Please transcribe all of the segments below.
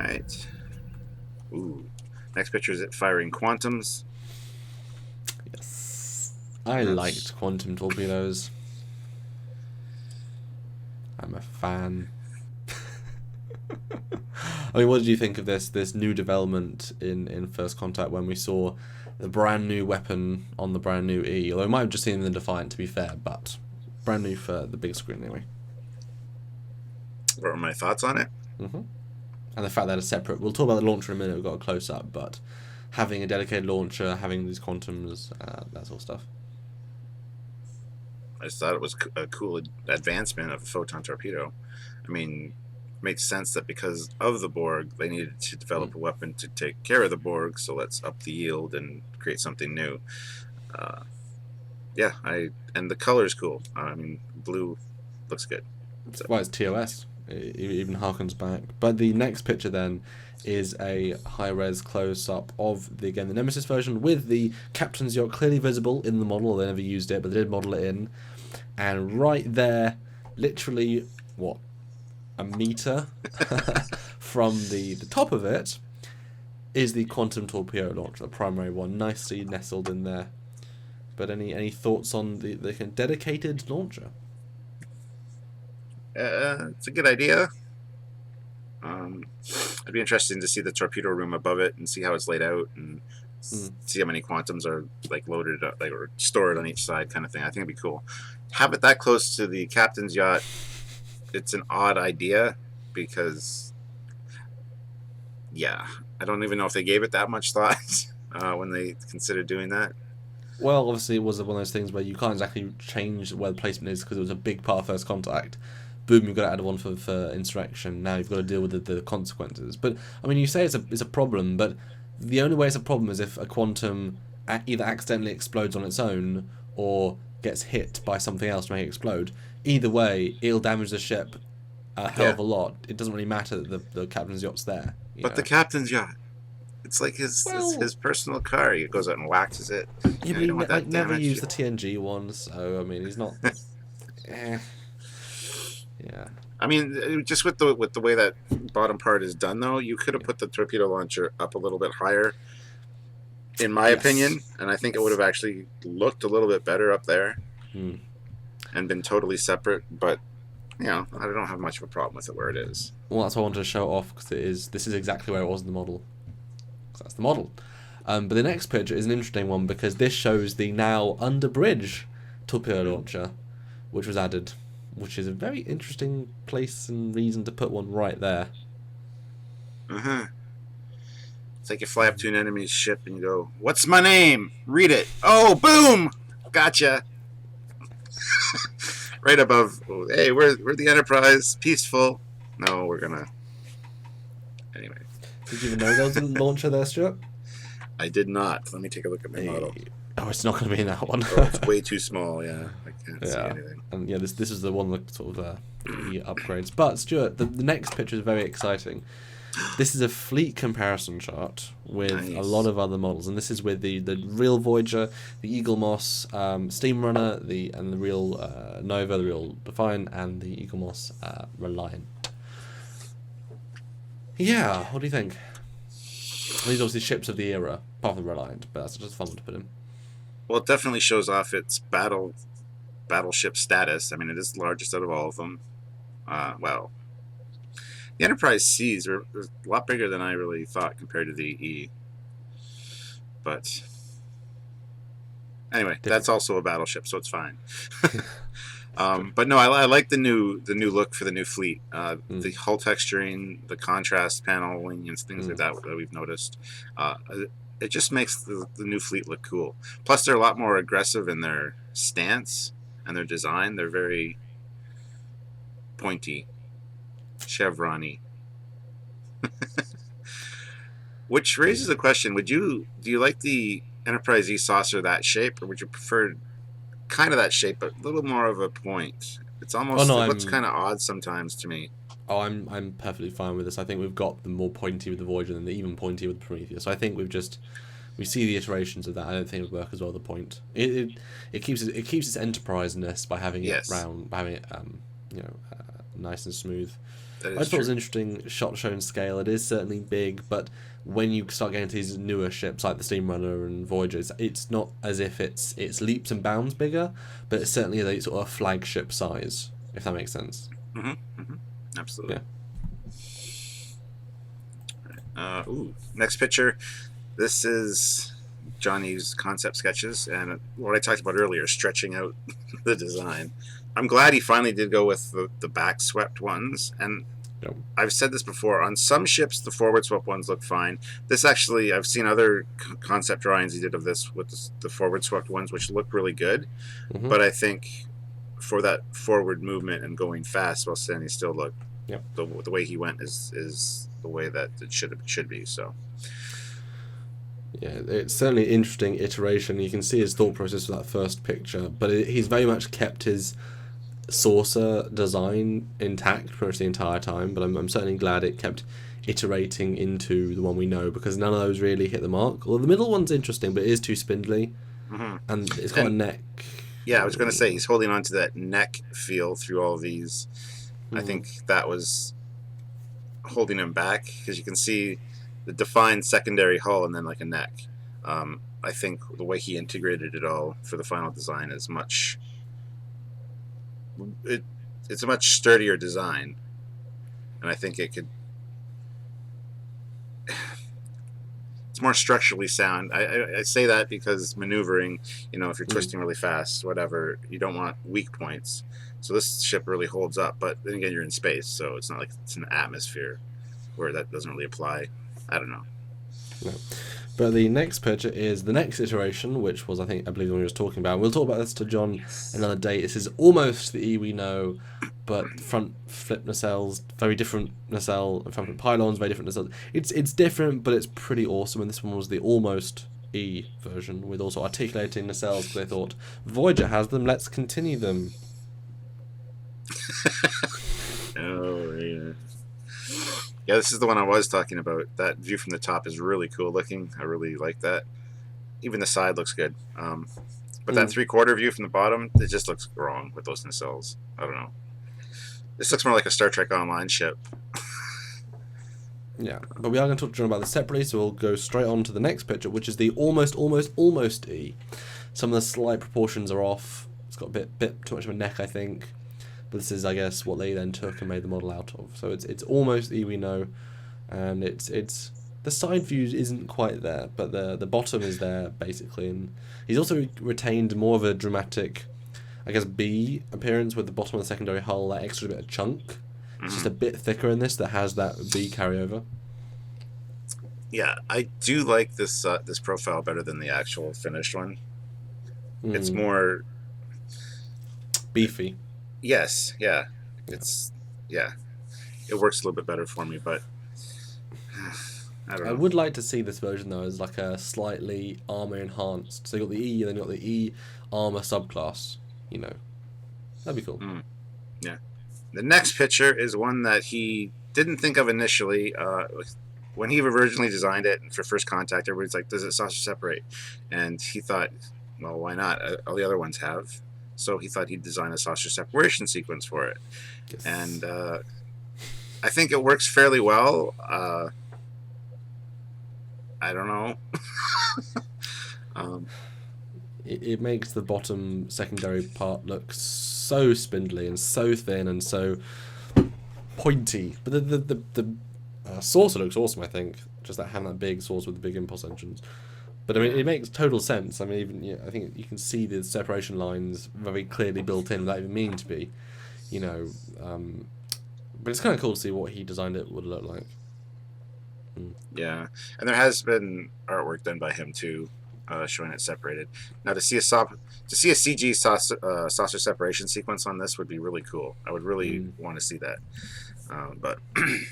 right. Ooh. Next picture is it firing quantums. Yes. I liked quantum torpedoes. I'm a fan. I mean, what did you think of this new development in First Contact when we saw the brand new weapon on the brand new E? Although we might have just seen the Defiant, to be fair, but brand new for the big screen anyway. What are my thoughts on it? Mm-hmm. And the fact that it's separate. We'll talk about the launcher in a minute. We've got a close up, but having a dedicated launcher, having these quantums, that sort of stuff. I just thought it was a cool advancement of a photon torpedo. I mean, it makes sense that because of the Borg, they needed to develop a weapon to take care of the Borg, so let's up the yield and create something new. And the color is cool. I mean, blue looks good. So. Well, it's TOS. It even harkens back. But the next picture then is a high-res close-up of the Nemesis version with the captain's yacht clearly visible in the model. They never used it, but they did model it in. And right there, literally, a meter from the top of it is the quantum torpedo launcher, the primary one, nicely nestled in there. But any thoughts on the dedicated launcher? It's a good idea. It'd be interesting to see the torpedo room above it and see how it's laid out and see how many quantums are loaded up, or stored on each side, kind of thing. I think it'd be cool. Have it that close to the captain's yacht. It's an odd idea because, I don't even know if they gave it that much thought when they considered doing that. Well, obviously, it was one of those things where you can't exactly change where the placement is because it was a big part of First Contact. Boom, you've got to add one for Insurrection. Now you've got to deal with the consequences. But, I mean, you say it's a problem, but the only way it's a problem is if a quantum either accidentally explodes on its own or gets hit by something else to make it explode. Either way, it'll damage the ship a hell of a lot. It doesn't really matter that the captain's yacht's there. But the captain's yacht, it's like his personal car. He goes out and waxes it. Yeah, but he never used the TNG one, so, I mean, he's not... Yeah. I mean, just with the way that bottom part is done, though, you could have put the torpedo launcher up a little bit higher, in my opinion, and I think it would have actually looked a little bit better up there and been totally separate. But I don't have much of a problem with it where it is. Well, that's what I wanted to show off because this is exactly where it was in the model. That's the model. But the next picture is an interesting one because this shows the now under bridge torpedo launcher, which was added. Which is a very interesting place and reason to put one right there. It's like you fly up to an enemy's ship and you go, "What's my name? Read it." Oh, boom! Gotcha. Right above. Hey, we're the Enterprise. Peaceful. No, we're gonna. Anyway. Did you even know there was a launcher there, Stuart? I did not. Let me take a look at my model. Oh, it's not going to be in that one. It's way too small. Yeah, I can't see anything. And this is the one that sort of the upgrades. But Stuart, the next picture is very exciting. This is a fleet comparison chart with a lot of other models, and this is with the real Voyager, the Eagle Moss, Steam Runner, the real Nova, the real Defiant, and the Eagle Moss Reliant. Yeah, what do you think? These are obviously ships of the era, apart from the Reliant, but that's just fun to put in. Well, it definitely shows off its battleship status. I mean, it is the largest out of all of them. The Enterprise C's are a lot bigger than I really thought compared to the E. But anyway, that's also a battleship, so it's fine. But no, I like the new look for the new fleet. The hull texturing, the contrast paneling, and things like that we've noticed. It just makes the new fleet look cool. Plus, they're a lot more aggressive in their stance and their design. They're very pointy, chevron-y. Which raises a question: do you like the Enterprise E saucer that shape, or would you prefer kind of that shape, but a little more of a point? It's almost it looks kind of odd sometimes to me. Oh, I'm perfectly fine with this. I think we've got the more pointy with the Voyager than the even pointy with the Prometheus. So I think we see the iterations of that. I don't think it would work as well. The point it keeps its enterprise-ness by having it round, by having it nice and smooth. That I is just thought it was true. an interesting shot shown scale. It is certainly big, but when you start getting to these newer ships like the Steamrunner and Voyagers, it's not as if it's leaps and bounds bigger, but it's certainly a sort of flagship size, if that makes sense. Absolutely. Yeah. Next picture. This is Johnny's concept sketches, and what I talked about earlier, stretching out the design. I'm glad he finally did go with the back swept ones, and Yep. I've said this before, on some ships the forward swept ones look fine. This actually, I've seen other concept drawings he did of this with the forward swept ones, which look really good, but I think for that forward movement and going fast while standing still, look, Yep. the way he went is the way that it should be. So Yeah, it's certainly an interesting iteration. You can see his thought process with that first picture, but he's very much kept his saucer design intact pretty much the entire time, but I'm certainly glad it kept iterating into the one we know, because none of those really hit the mark. Well, the middle one's interesting, but it is too spindly, and it's got a neck. Yeah, I was going to say, he's holding on to that neck feel through all these. I think that was holding him back, because you can see the defined secondary hull and then like a neck. I think the way he integrated it all for the final design is much... It's a much sturdier design, and I think it could... It's more structurally sound. I say that because maneuvering, if you're twisting really fast, whatever, you don't want weak points. So this ship really holds up, but then again, you're in space, so it's not like it's an atmosphere where that doesn't really apply. I don't know. No. But the next picture is the next iteration, which was, I believe, the one we were talking about. We'll talk about this to John another day. This is almost the E we know, but front flip nacelles, very different nacelle, front flip pylons, very different nacelles. It's different, but it's pretty awesome. And this one was the almost E version, with also articulating nacelles, because they thought, Voyager has them, let's continue them. Oh, yeah. Yeah, this is the one I was talking about. That view from the top is really cool looking. I really like that. Even the side looks good. But that 3/4 view from the bottom, it just looks wrong with those nacelles. I don't know. This looks more like a Star Trek Online ship. Yeah, but we are going to talk to John about this separately, so we'll go straight on to the next picture, which is the almost E. Some of the slight proportions are off. It's got a bit too much of a neck, I think. But this is, I guess, what they then took and made the model out of. So it's almost E we know, and it's the side view isn't quite there, but the bottom is there basically. And he's also retained more of a dramatic, I guess, B appearance with the bottom of the secondary hull, that extra bit of chunk. It's just a bit thicker in this that has that B carryover. Yeah, I do like this this profile better than the actual finished one. It's more beefy. Yes, yeah. It works a little bit better for me, but I don't know. I would like to see this version though as like a slightly armor enhanced. So you got the E, and then you got the E armor subclass. That'd be cool. Yeah. The next picture is one that he didn't think of initially. When he originally designed it for First Contact, everybody's like, "Does it saucer separate?" And he thought, "Well, why not? All the other ones have." So he thought he'd design a saucer separation sequence for it. Yes. And I think it works fairly well. I don't know. It makes the bottom secondary part look so spindly and so thin and so pointy. But the saucer looks awesome, I think. Just having that big saucer with the big impulse engines. But I mean, it makes total sense. I mean, I think you can see the separation lines very clearly built in without even meaning to be, But it's kind of cool to see what he designed it would look like. Yeah, and there has been artwork done by him too, showing it separated. Now to see a CG saucer separation sequence on this would be really cool. I would really want to see that. But me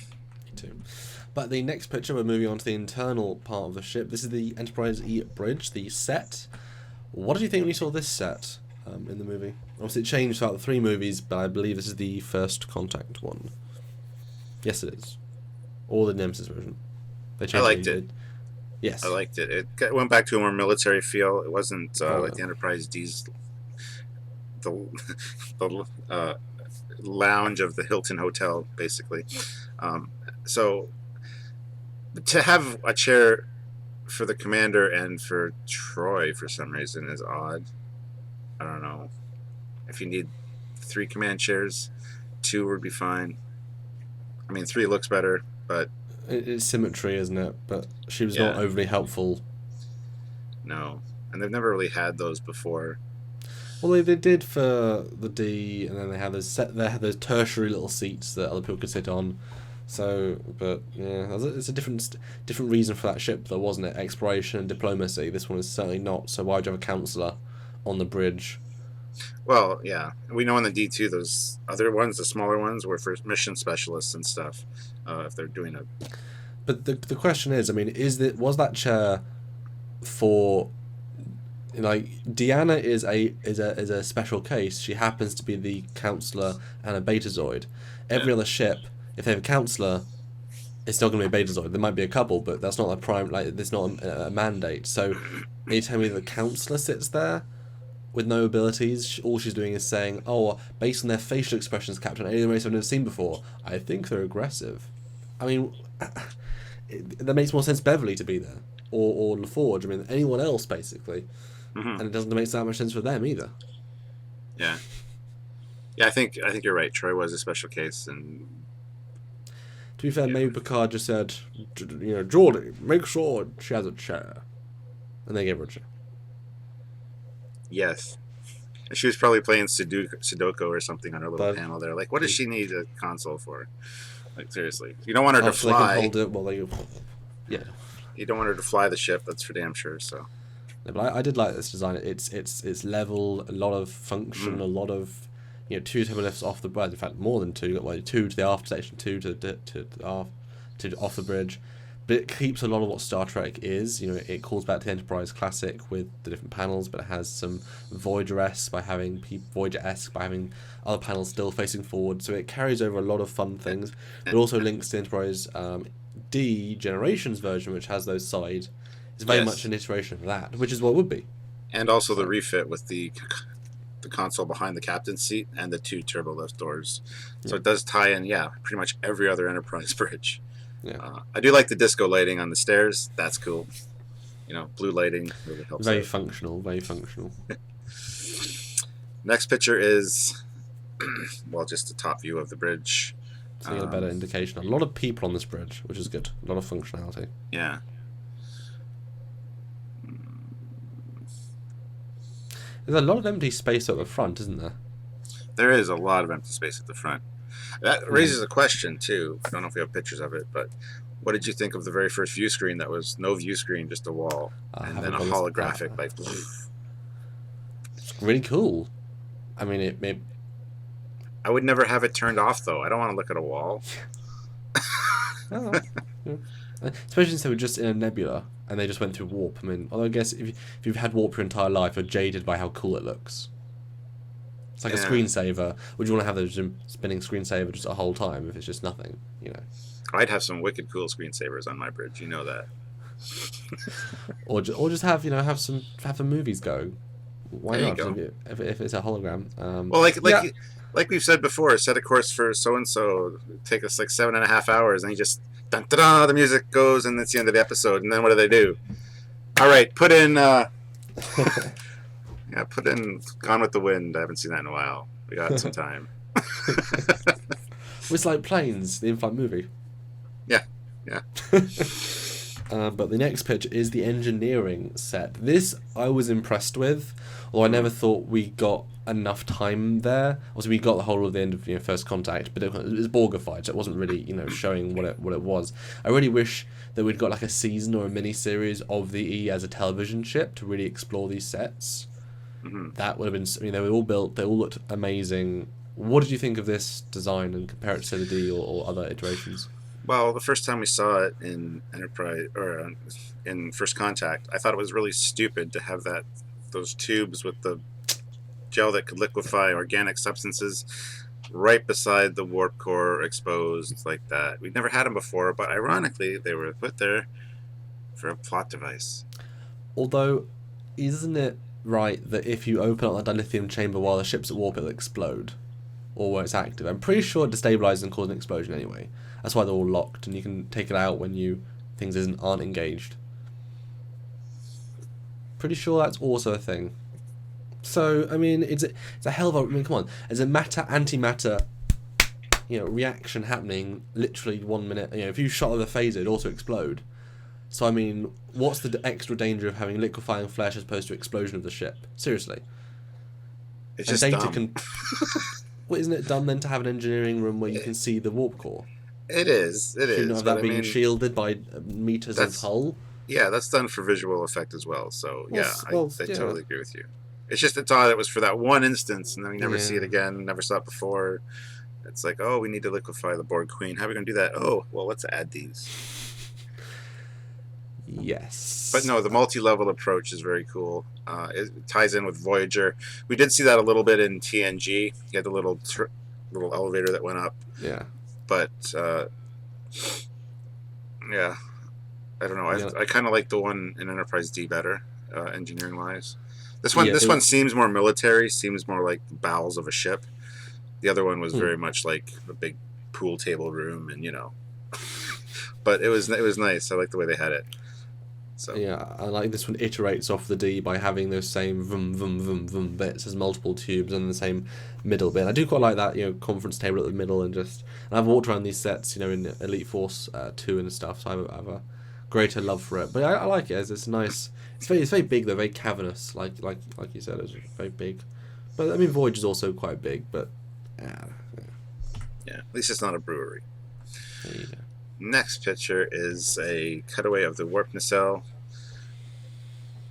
too. But the next picture, we're moving on to the internal part of the ship. This is the Enterprise E bridge, the set. What did you think when you saw this set in the movie? Obviously, it changed throughout the 3 movies, but I believe this is the First Contact one. Yes, it is. Or the Nemesis version. I liked it. Yes. I liked it. It went back to a more military feel. It wasn't like the Enterprise D's. It lounge of the Hilton Hotel, basically. So to have a chair for the commander and for Troy for some reason is odd. I don't know. If you need 3 command chairs, 2 would be fine. I mean, 3 looks better, but it's symmetry, isn't it? But she was Yeah. not overly helpful. no. And they've never really had those before. Well, they did for the D, and then they had those tertiary little seats that other people could sit on. So, but yeah, it's a different reason for that ship, though, wasn't it? Exploration and diplomacy. This one is certainly not. So why would you have a counselor on the bridge? Well, yeah. We know in the D2, those other ones, the smaller ones, were for mission specialists and stuff. If they're doing a... But the question is, I mean, was that chair for... Like, Deanna is a special case. She happens to be the counselor and a Betazoid. Every other ship, if they have a counselor, it's not going to be a Betazoid. There might be a couple, but that's not a prime. Like, it's not a mandate. So, are you telling me the counselor sits there with no abilities? All she's doing is saying, "Oh, based on their facial expressions, Captain, alien race I've never seen before, I think they're aggressive." I mean, that makes more sense Beverly to be there, or LaForge. I mean, anyone else basically. And it doesn't make that much sense for them either. Yeah. Yeah, I think you're right. Troy was a special case, and to be fair, maybe Picard just said, Geordie, make sure she has a chair, and they gave her a chair. yes, and she was probably playing Sudoku or something on her little panel there. Like, what does she need a console for? Like, seriously, you don't want her to fly. They can hold it while they. Yeah. You don't want her to fly the ship. That's for damn sure. So. No, but I did like this design. It's level, a lot of function, a lot of 2 turbolifts off the bridge. In fact, more than 2. Well, 2 to the aft section, 2 to off the bridge. But it keeps a lot of what Star Trek is. It calls back to the Enterprise Classic with the different panels, but it has some Voyager-esque by having other panels still facing forward. So it carries over a lot of fun things, but also links to the Enterprise D Generations version, which has those side. It's very much an iteration of that, which is what it would be. And also the refit with the console behind the captain's seat and the 2 turbolift doors. So it does tie in, pretty much every other Enterprise bridge. Yeah. I do like the disco lighting on the stairs. That's cool. Blue lighting really helps. Very functional, very functional. Next picture is, just the top view of the bridge. So you get a better indication. A lot of people on this bridge, which is good. A lot of functionality. Yeah. There's a lot of empty space at the front, isn't there? There is a lot of empty space at the front. That raises a question, too. I don't know if we have pictures of it, but what did you think of the very first view screen that was no view screen, just a wall, and then a holographic, like... It's really cool. I mean, it I would never have it turned off, though. I don't want to look at a wall. Especially since they were just in a nebula and they just went through warp. I mean, although I guess if you've had warp your entire life, you're jaded by how cool it looks. It's like a screensaver. Would you want to have the spinning screensaver just the whole time if it's just nothing? I'd have some wicked cool screensavers on my bridge. You know that. or just have have the movies go. Why there not? You go. If it's a hologram. Like we've said before, set a course for so and so. Take us like 7.5 hours, and you just dun, dun, dun, the music goes, and that's the end of the episode. And then what do? All right, put in. Put in Gone with the Wind. I haven't seen that in a while. We got some time. It's like Planes, the in-flight movie. Yeah. But the next picture is the engineering set. This I was impressed with, although I never thought we got enough time there. Also, we got the whole of the end of First Contact, but it was Borgified, so it wasn't really showing what it was. I really wish that we'd got like a season or a mini series of the E as a television ship to really explore these sets. That would have been. They were all built. They all looked amazing. What did you think of this design and compare it to the D or other iterations? Well, the first time we saw it in Enterprise or in First Contact, I thought it was really stupid to have those tubes with the gel that could liquefy organic substances right beside the warp core exposed like that. We'd never had them before, but ironically, they were put there for a plot device. Although, isn't it right that if you open up that dilithium chamber while the ship's at warp, it'll explode? or where it's active. I'm pretty sure it destabilizes and causes an explosion anyway. That's why they're all locked, and you can take it out when things aren't engaged. Pretty sure that's also a thing. So, I mean, it's a hell of a... I mean, come on. There's a matter-antimatter, reaction happening literally 1 minute. If you shot with a phaser, it'd also explode. So, I mean, what's the extra danger of having liquefying flesh as opposed to explosion of the ship? Seriously. It's just dumb. Well, isn't it dumb then to have an engineering room where you can see the warp core? It is. It Shouldn't is. have that being shielded by meters of hull? Yeah, that's done for visual effect as well. So, I totally agree with you. It's just it's odd it was for that one instance, and then we never see it again, never saw it before. It's like, oh, we need to liquefy the Borg Queen. How are we going to do that? Oh, well, let's add these. Yes. But no, the multi-level approach is very cool. It ties in with Voyager. We did see that a little bit in TNG. You had the little elevator that went up. Yeah. But, I don't know. I kind of like the one in Enterprise D better, engineering-wise. This one seems more military, seems more like the bowels of a ship. The other one was very much like a big pool table room, and but it was nice. I like the way they had it. So yeah, I like this one iterates off the D by having those same vum vum vum vum bits as multiple tubes and the same middle bit. I do quite like that conference table at the middle, and I've walked around these sets in Elite Force 2 and stuff, so I have a greater love for it. But I like it. It's nice. It's very big though, very cavernous, like you said, it's very big. But I mean, Voyager's also quite big, but yeah, at least it's not a brewery. There you go. Next picture is a cutaway of the Warpnacelle.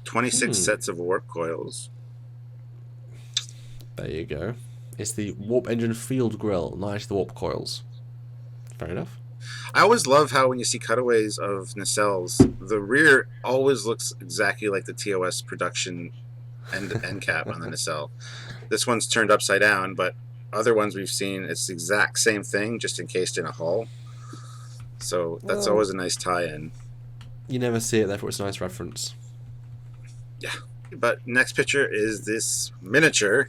26 sets of warp coils. There you go. It's the warp engine field grill, not the warp coils. Fair enough. I always love how when you see cutaways of nacelles, the rear always looks exactly like the TOS production end cap on the nacelle. This one's turned upside down, but other ones we've seen, it's the exact same thing, just encased in a hull. So that's always a nice tie-in. You never see it, therefore it's a nice reference. Yeah. But next picture is this miniature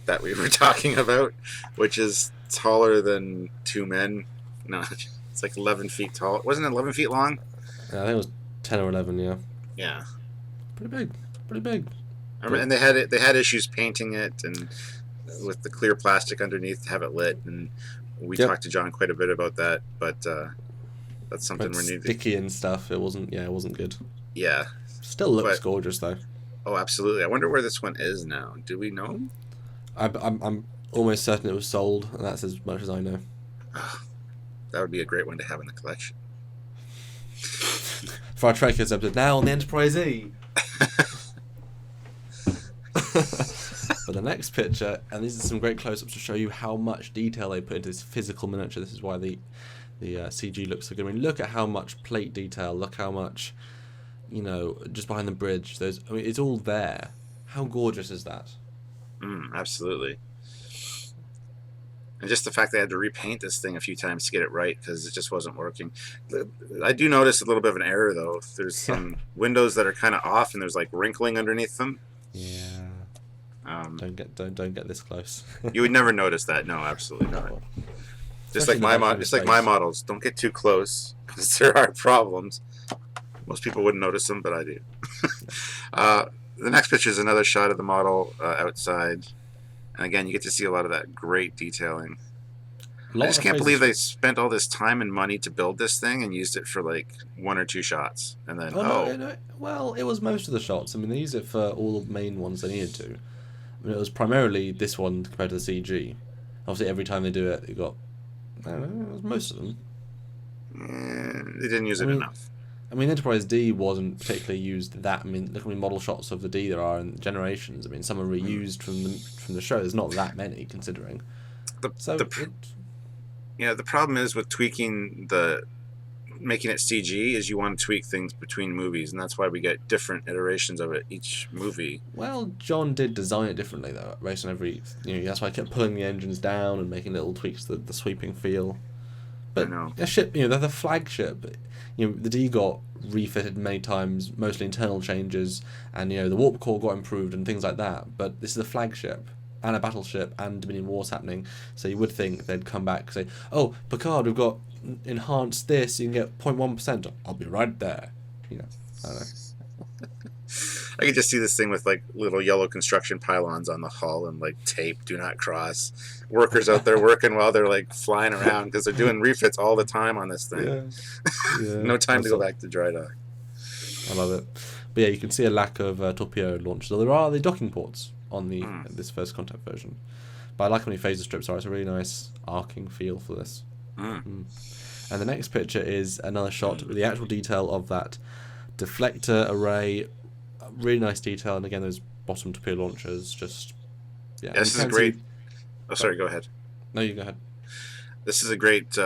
that we were talking about, which is taller than 2 men. No, it's like 11 feet tall. Wasn't it 11 feet long? Yeah, I think it was 10 or 11, yeah. Yeah. Pretty big. And they had issues painting it and with the clear plastic underneath to have it lit, and we talked to John quite a bit about that, but that's something we need. Sticky and stuff. It wasn't good. Yeah. Still looks gorgeous though. Oh, absolutely. I wonder where this one is now. Do we know? I'm almost certain it was sold, and that's as much as I know. That would be a great one to have in the collection. For our Trekyards episode, now on the Enterprise E. But the next picture, and these are some great close-ups to show you how much detail they put into this physical miniature. This is why the CG looks so good. I mean, look at how much plate detail. Look how much, just behind the bridge. It's all there. How gorgeous is that? Absolutely. And just the fact they had to repaint this thing a few times to get it right because it just wasn't working. I do notice a little bit of an error though. There's some windows that are kind of off, and there's like wrinkling underneath them. Yeah. Don't get this close. You would never notice that. No, absolutely not. Just like my models, don't get too close because there are problems. Most people wouldn't notice them, but I do. The next picture is another shot of the model outside. And again, you get to see a lot of that great detailing. I just can't believe they spent all this time and money to build this thing and used it for like 1 or 2 shots. And then, No. Well, it was most of the shots. I mean, they used it for all the main ones they needed to. I mean, it was primarily this one compared to the CG. Obviously, every time they do it, it was most of them. They didn't use it enough. I mean, Enterprise D wasn't particularly used that. I mean, look how many model shots of the D there are in Generations. I mean, some are reused from the show. There's not that many, considering. The problem is with making it CG is you want to tweak things between movies, and that's why we get different iterations of it each movie. Well, John did design it differently though, based on every. That's why I kept pulling the engines down and making little tweaks to the sweeping feel. But a ship, they're the flagship. The D got refitted many times, mostly internal changes, and the warp core got improved and things like that. But this is the flagship. and a battleship and Dominion Wars happening. So you would think they'd come back and say, "Oh, Picard, we've got enhanced this. You can get 0.1%. I'll be right there." You know, I don't know. I could just see this thing with like little yellow construction pylons on the hull and like tape, "Do not cross." Workers out there working while they're like flying around because they're doing refits all the time on this thing. Yeah. No time to go back to dry dock. I love it. But yeah, you can see a lack of torpedo launchers. There are the docking ports on the this first contact version. But I like how many phaser strips are. It's a really nice arcing feel for this. And the next picture is another shot with the actual detail of that deflector array. Really nice detail, and again, those bottom torpedo launchers. Just this is great. Oh, sorry. Go ahead. No, you go ahead. This is a great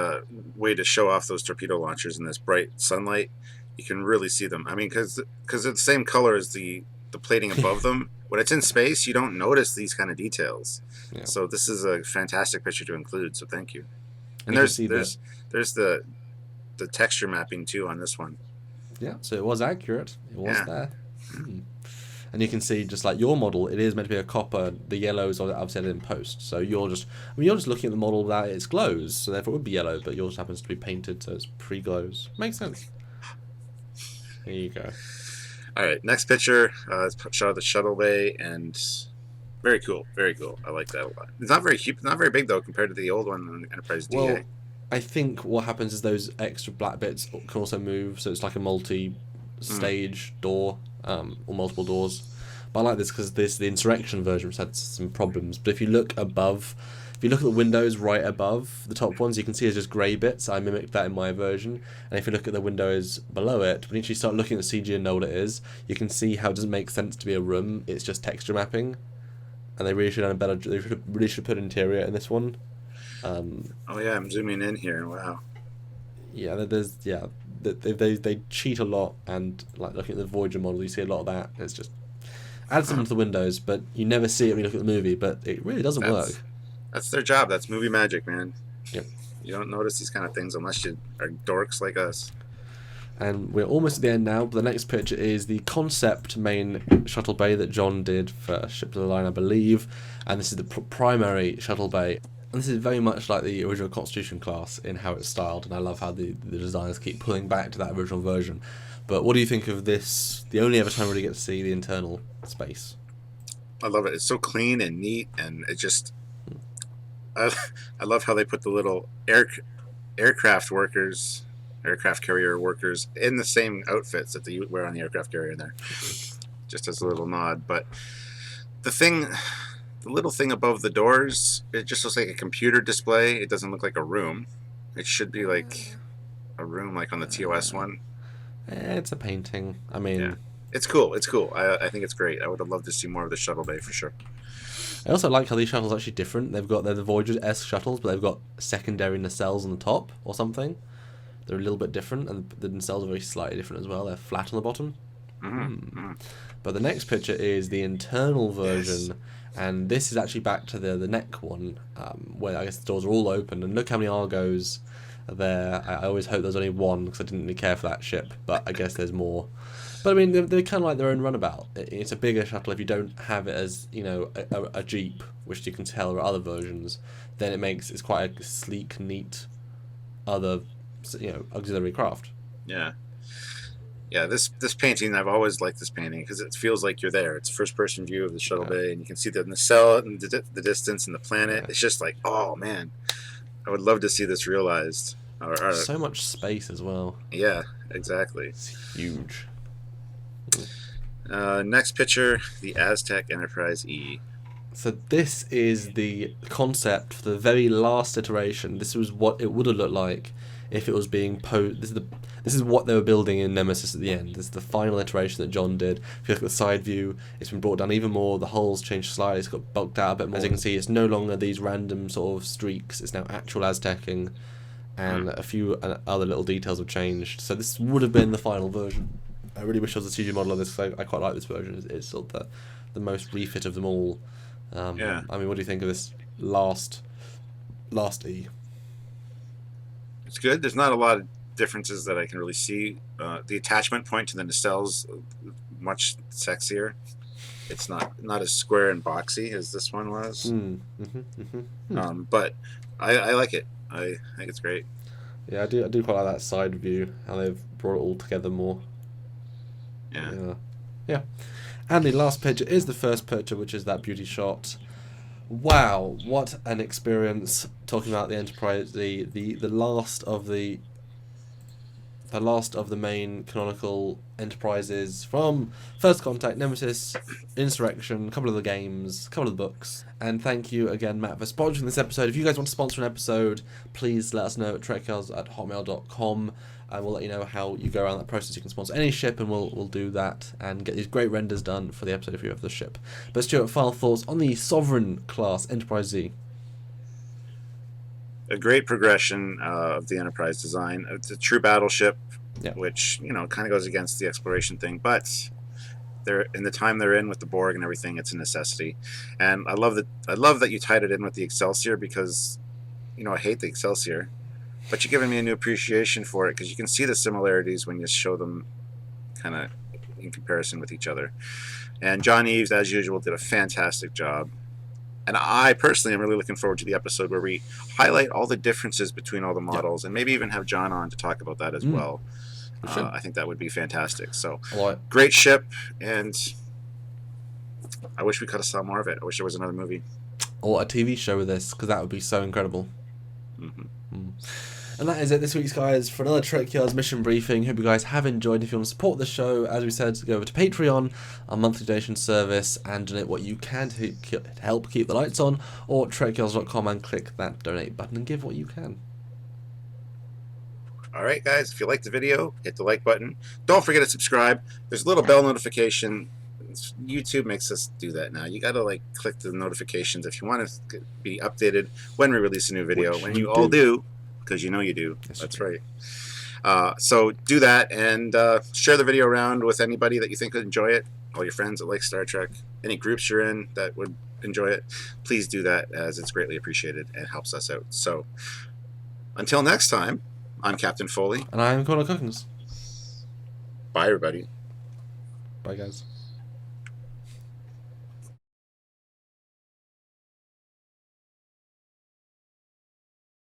way to show off those torpedo launchers in this bright sunlight. You can really see them. I mean, because they're the same color as the plating above them. When it's in space, you don't notice these kind of details. Yeah. So this is a fantastic picture to include. So thank you. And there's the texture mapping too on this one. Yeah. So it was accurate. It was there. And you can see, just like your model, it is meant to be a copper. The yellows are obviously in post. So you're just looking at the model that it's glows, so therefore it would be yellow, but yours happens to be painted, so it's pre-glows. Makes sense. There you go. All right, next picture. Shot of the Shuttle Bay, and very cool, very cool. I like that a lot. It's not very cheap, not very big though compared to the old one on Enterprise DA. Well, I think what happens is those extra black bits can also move, so it's like a multi-stage door. Or multiple doors. But I like this because the Insurrection version has had some problems. But if you look above, if you look at the windows right above the top ones, you can see it's just grey bits. I mimicked that in my version. And if you look at the windows below it, when you actually start looking at the CG and know what it is, you can see how it doesn't make sense to be a room. It's just texture mapping. And they really should have better. They really should put interior in this one. Oh yeah, I'm zooming in here. Wow. Yeah, they cheat a lot, and like looking at the Voyager model, you see a lot of that. It's just adds something to the windows, but you never see it when you look at the movie. But it really doesn't work. That's their job. That's movie magic, man. Yep. You don't notice these kind of things unless you are dorks like us. And we're almost at the end now. But the next picture is the concept main shuttle bay that John did for Ships of the Line, I believe. And this is the primary shuttle bay. And this is very much like the original Constitution class in how it's styled, and I love how the designers keep pulling back to that original version. But what do you think of this? The only ever time we really get to see the internal space. I love it. It's so clean and neat, and it just... I love how they put the little aircraft carrier workers in the same outfits that they wear on the aircraft carrier there. Just as a little nod. But the little thing above the doors, it just looks like a computer display. It doesn't look like a room. It should be like a room like on the TOS one. It's a painting. I mean... Yeah. It's cool. It's cool. I think it's great. I would have loved to see more of the Shuttle Bay for sure. I also like how these shuttles are actually different. They're the Voyager-esque shuttles, but they've got secondary nacelles on the top or something. They're a little bit different, and the nacelles are very slightly different as well. They're flat on the bottom. But the next picture is the internal version... Yes. And this is actually back to the neck one, where I guess the doors are all open. And look how many Argos are there. I always hope there's only one, because I didn't really care for that ship. But I guess there's more. But I mean, they're kind of like their own runabout. It's a bigger shuttle. If you don't have it as, you know, a Jeep, which you can tell are other versions, then it's quite a sleek, neat, other, you know, auxiliary craft. Yeah. Yeah, this painting, I've always liked this painting because it feels like you're there. It's a first-person view of the Shuttle Bay, and you can see the nacelle and the distance and the planet. Yeah. It's just like, oh, man. I would love to see this realized. So much space as well. Yeah, exactly. It's huge. Next picture, the Aztec Enterprise E. So this is the concept for the very last iteration. This was what it would have looked like if it was being This is what they were building in Nemesis at the end. This is the final iteration that John did. If you look at the side view, it's been brought down even more. The hull's changed slightly. It's got bulked out a bit more. As you can see, it's no longer these random sort of streaks. It's now actual Aztecing, and a few other little details have changed. So this would have been the final version. I really wish there was a CG model of this, because I quite like this version. It's sort of the most refit of them all. Yeah. I mean, what do you think of this last E? It's good. There's not a lot of differences that I can really see. The attachment point to the nacelles much sexier. It's not as square and boxy as this one was. But I like it. I think it's great. Yeah, I do quite like that side view, how they've brought it all together more. Yeah. And the last picture is the first picture, which is that beauty shot. Wow, what an experience! Talking about the Enterprise, the last of the main canonical Enterprises from First Contact, Nemesis, Insurrection, a couple of the games, a couple of the books. And thank you again, Matt, for sponsoring this episode. If you guys want to sponsor an episode, please let us know at trekyards@hotmail.com, and we'll let you know how you go around that process. You can sponsor any ship, and we'll do that and get these great renders done for the episode if you have the ship. But Stuart, final thoughts on the Sovereign class Enterprise Z? A great progression of the Enterprise design. It's a true battleship, which kind of goes against the exploration thing, but they're in the time they're in with the Borg and everything. It's a necessity, and I love that you tied it in with the Excelsior, because I hate the Excelsior, but you're giving me a new appreciation for it, because you can see the similarities when you show them kind of in comparison with each other. And John Eves, as usual, did a fantastic job. And I personally am really looking forward to the episode where we highlight all the differences between all the models, and maybe even have John on to talk about that as well. I think that would be fantastic. So, great ship, and I wish we could have saw more of it. I wish there was another movie. Or a TV show with this, because that would be so incredible. And that is it this week, guys, for another Trekyards Mission Briefing. Hope you guys have enjoyed. If you want to support the show, as we said, go over to Patreon, our monthly donation service, and donate what you can to help keep the lights on, or trekyards.com and click that donate button and give what you can. All right, guys, if you liked the video, hit the like button. Don't forget to subscribe. There's a little bell notification. YouTube makes us do that now. You got to click the notifications if you want to be updated when we release a new video. When you all do. Because you do. Yes, that's right. So do that, and share the video around with anybody that you think would enjoy it. All your friends that like Star Trek. Any groups you're in that would enjoy it. Please do that, as it's greatly appreciated and helps us out. So until next time, I'm Captain Foley. And I'm Connor Cookins. Bye, everybody. Bye, guys.